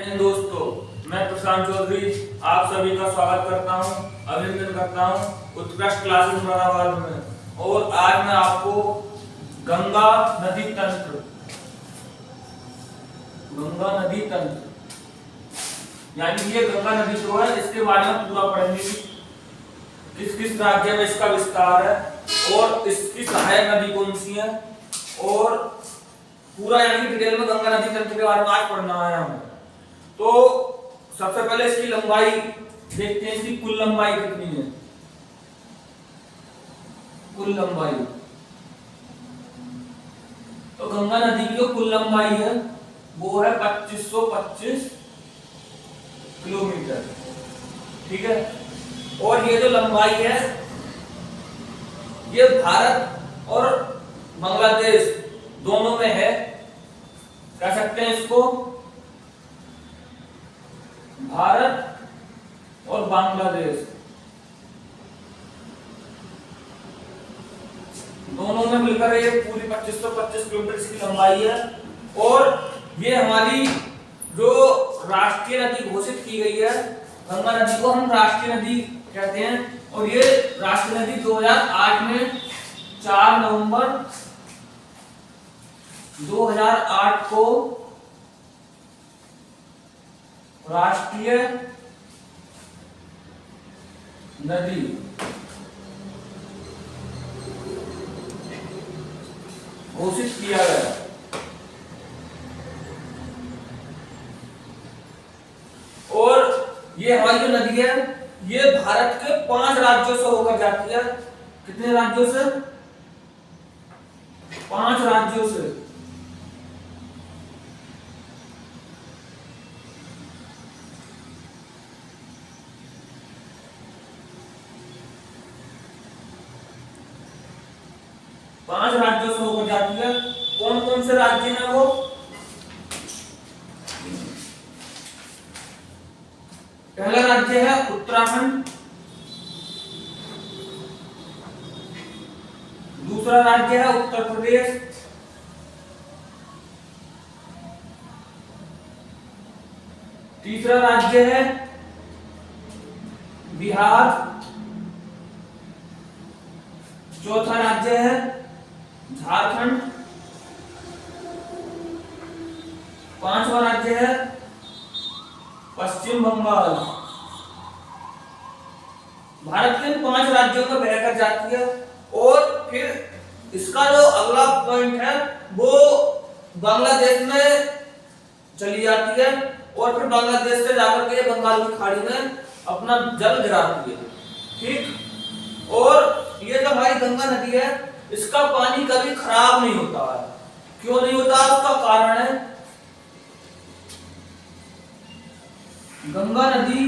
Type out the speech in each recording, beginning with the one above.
दोस्तों, मैं प्रशांत चौधरी आप सभी का स्वागत करता हूं, अभिनंदन करता हूं उत्कृष्ट क्लासेस मुरादाबाद में। और आज मैं आपको गंगा नदी तंत्र यानी ये गंगा नदी जो है इसके बारे में पूरा पढ़ेंगे। किस किस राज्य में इसका विस्तार है और इसकी सहायक नदी कौन सी है और पूरा यानी डिटेल में गंगा नदी तंत्र के बारे में आज पढ़ना है हमें। तो सबसे पहले इसकी लंबाई देखते हैं, इसकी कुल लंबाई कितनी है। कुल लंबाई तो गंगा नदी की जो कुल लंबाई है वो है 2525 किलोमीटर, ठीक है। और ये जो लंबाई है ये भारत और बांग्लादेश दोनों में है, कह सकते हैं इसको भारत और बांग्लादेश दोनों में मिलकर ये पूरी 2525 किलोमीटर की लंबाई है। और ये हमारी जो राष्ट्रीय नदी घोषित की गई है, गंगा नदी को हम राष्ट्रीय नदी कहते हैं। और ये राष्ट्रीय नदी 2008 में 4 नवंबर 2008 को राष्ट्रीय नदी घोषित किया गया। और ये हमारी जो नदी है ये भारत के 5 राज्यों से होकर जाती है। कितने राज्यों से? 5 राज्यों से। पांच राज्यों से होकर जाती है। कौन कौन से राज्य हैं वो? पहला राज्य है उत्तराखंड, दूसरा राज्य है उत्तर प्रदेश, तीसरा राज्य है बिहार, चौथा राज्य है झारखंड, पांचवा राज्य है पश्चिम बंगाल। भारत के 5 राज्यों में बहकर जाती है। और फिर इसका जो अगला पॉइंट है वो बांग्लादेश में चली जाती है और फिर बांग्लादेश से जाकर के बंगाल की खाड़ी में अपना जल गिराती है, ठीक। और ये जो हमारी गंगा नदी है इसका पानी कभी खराब नहीं होता है। क्यों नहीं होता? उसका कारण है गंगा नदी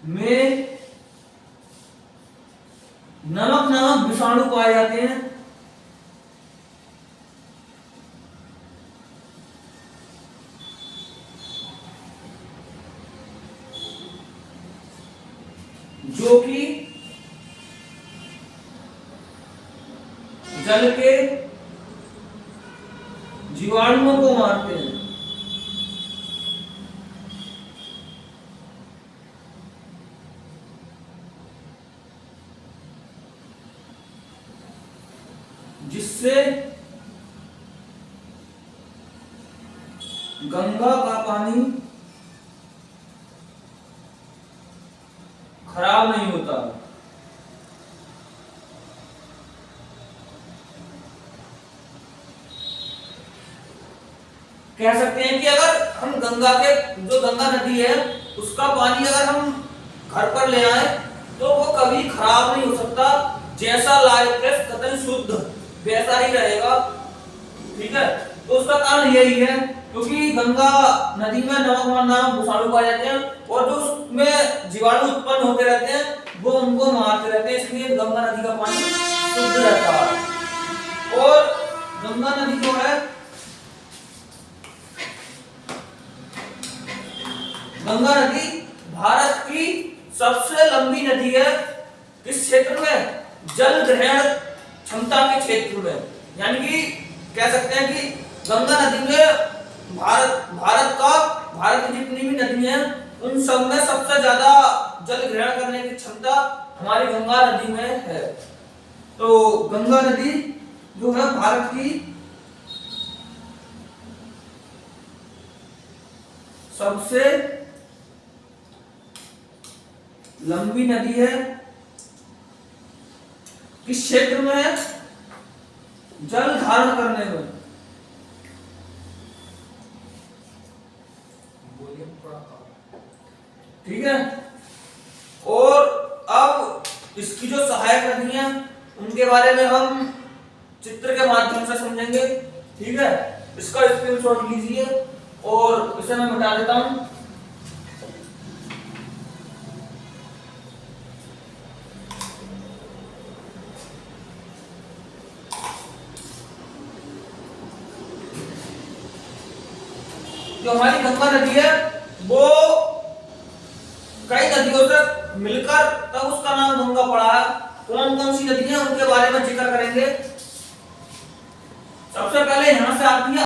में नमक विषाणु पाए जाते हैं जो कि जल के जीवाणुओं को मारते हैं। जिससे गंगा का पानी खराब नहीं होता। कह सकते हैं कि अगर हम जो गंगा नदी है उसका पानी अगर हम घर पर ले आए तो वो कभी खराब नहीं हो सकता। जैसा लायक है कतई शुद्ध वैसा ही रहेगा, ठीक है। तो उसका कारण यही है क्योंकि गंगा नदी में नमक विषाणु पाए जाते हैं और जो उसमें जीवाणु उत्पन्न होते रहते हैं वो उनको मारते रहते हैं, इसलिए गंगा नदी का पानी शुद्ध रहता है। और गंगा नदी जो है गंगा नदी भारत की सबसे लंबी नदी है। इस क्षेत्र में जल ग्रहण क्षमता के क्षेत्र में, यानी कि कह सकते हैं कि गंगा नदी में भारत की जितनी भी नदी हैं उन सब में सबसे ज्यादा जल ग्रहण करने की क्षमता हमारी गंगा नदी में है। तो गंगा नदी जो है भारत की सबसे लंबी नदी है। किस क्षेत्र में है? जल धारण करने में। ठीक है। और अब इसकी जो सहायक नदियां उनके बारे में हम चित्र के माध्यम से समझेंगे। ठीक है, इसका स्क्रीनशॉट लीजिए और इसे मैं मिटा देता हूं। जो हमारी गंगा नदी है वो कई नदियों से मिलकर तब उसका नाम गंगा पड़ा है। कौन कौन सी नदियां उनके बारे में जिक्र करेंगे। सबसे पहले यहां से आती है